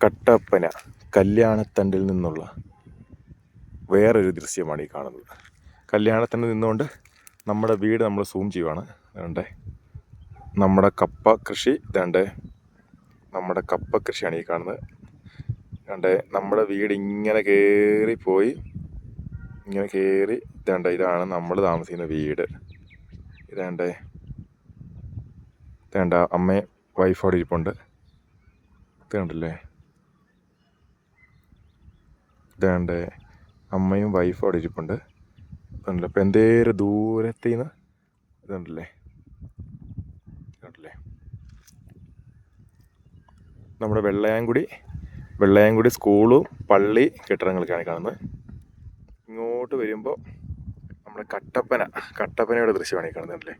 കട്ടപ്പന കല്യാണത്തണ്ടിൽ നിന്നുള്ള വേറൊരു ദൃശ്യമാണ് ഈ കാണുന്നത്. കല്യാണത്തണ്ടിൽ നിന്നുകൊണ്ട് നമ്മുടെ വീട് നമ്മൾ സൂം ചെയ്യുവാണ്. അതുകൊണ്ട് നമ്മുടെ കപ്പ കൃഷി ഇതാണ്ട് നമ്മുടെ കപ്പ കൃഷിയാണ് ഈ കാണുന്നത്. അതുകൊണ്ട് നമ്മുടെ വീട് ഇങ്ങനെ കയറിപ്പോയി ഇങ്ങനെ കയറി ഇതാണ്ട് ഇതാണ് നമ്മൾ താമസിക്കുന്ന വീട്. ഇതാണ്ട് ഇതാണ്ട് അമ്മയും വൈഫോടെ ഇരിപ്പുണ്ട്. ഇതുണ്ടല്ലേ, ഇതാണ്ട് അമ്മയും വൈഫും അവിടെ ഇരിപ്പുണ്ട്. ഇതുണ്ടല്ലോ, ഇപ്പം എന്തേലും ദൂരത്തിൽ നിന്ന് ഇതുണ്ടല്ലേ, ഇതുണ്ടല്ലേ നമ്മുടെ വെള്ളയാംകുടി സ്കൂളും പള്ളി കെട്ടിടങ്ങളൊക്കെയാണ് കാണുന്നത്. ഇങ്ങോട്ട് വരുമ്പോൾ നമ്മുടെ കട്ടപ്പനയുടെ ദൃശ്യമാണ് ഈ കാണുന്നതല്ലേ.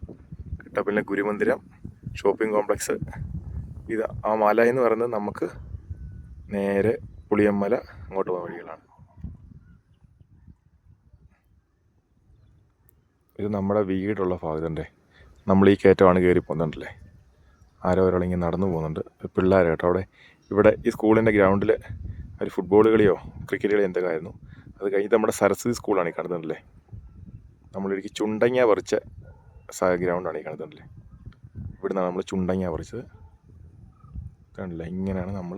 കട്ടപ്പനയിലെ ഗുരുമന്ദിരം, ഷോപ്പിംഗ് കോംപ്ലക്സ്. ഇത് ആ മല എന്ന് പറയുന്നത് നമുക്ക് നേരെ പുളിയമ്മല അങ്ങോട്ട് പോകുന്ന വഴികളാണ്. ഇത് നമ്മുടെ വീടുള്ള ഭാഗത്തുണ്ടേ. നമ്മൾ ഈ കയറ്റമാണ് കയറി പോകുന്നുണ്ടല്ലേ. ആരോ ഒരാളിങ്ങനെ നടന്നു പോകുന്നുണ്ട്, പിള്ളേർ കേട്ടോ. ഇവിടെ ഈ സ്കൂളിൻ്റെ ഗ്രൗണ്ടിൽ ഒരു ഫുട്ബോൾ കളിയോ ക്രിക്കറ്റ് കളിയോ എന്തൊക്കെ ആയിരുന്നു. അത് കഴിഞ്ഞിട്ട് നമ്മുടെ സരസ്വതി സ്കൂളാണ് ഈ കാണുന്നുണ്ടല്ലേ. നമ്മളൊരിക്കൽ ചുണ്ടങ്ങ പറിച്ച ഗ്രൗണ്ടാണ് ഈ കാണുന്നുണ്ടല്ലേ. ഇവിടെ നിന്നാണ് നമ്മൾ ചുണ്ടങ്ങ പറിച്ചത്. കണ്ടില്ലേ, ഇങ്ങനെയാണ് നമ്മൾ.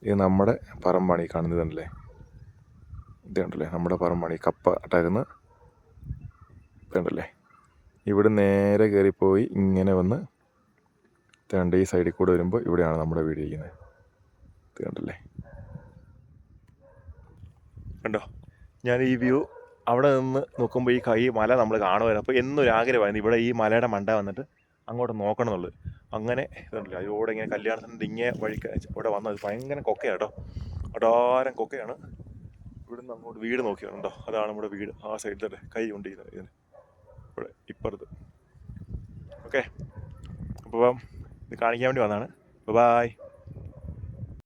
ഇത് നമ്മുടെ പറമ്പാണ് ഈ കാണുന്നത് കണ്ടില്ലേ. ഇത് കണ്ടില്ലേ, നമ്മുടെ പറമ്പാണ് ഈ കപ്പ ഇട്ടായിരുന്നു. കണ്ടല്ലേ, ഇവിടെ നേരെ കയറിപ്പോയി ഇങ്ങനെ വന്ന് തേണ്ട ഈ സൈഡിൽ കൂടെ വരുമ്പോൾ ഇവിടെയാണ് നമ്മുടെ വീട് ഇരിക്കുന്നത്. ഇത് കണ്ടല്ലേ, കണ്ടോ. ഞാൻ ഈ വ്യൂ അവിടെ നിന്ന് നോക്കുമ്പോൾ ഈ മല നമ്മൾ കാണുമായിരുന്നു. അപ്പോൾ എന്നൊരാഗ്രഹമായിരുന്നു ഇവിടെ ഈ മലയുടെ മണ്ട വന്നിട്ട് അങ്ങോട്ട് നോക്കണം എന്നുള്ളത്. അങ്ങനെ ഇതുണ്ടല്ലോ, അതിലൂടെ ഇങ്ങനെ കല്യാണത്തിൻ്റെ ഇങ്ങനെ വഴിക്ക് ഇവിടെ വന്നത് ഭയങ്കര കൊക്കയാണ് കേട്ടോ. അടാരം കൊക്കയാണ്. ഇവിടുന്ന് അങ്ങോട്ട് വീട് നോക്കിയാണോ, അതാണ് നമ്മുടെ വീട്. ആ സൈഡിലത്തെ കൈ കൊണ്ട് ഇതിന് ഇവിടെ ഇപ്പുറത്ത്. ഓക്കെ, അപ്പോൾ ഇത് കാണിക്കാൻ വേണ്ടി വന്നതാണ്. ബൈ.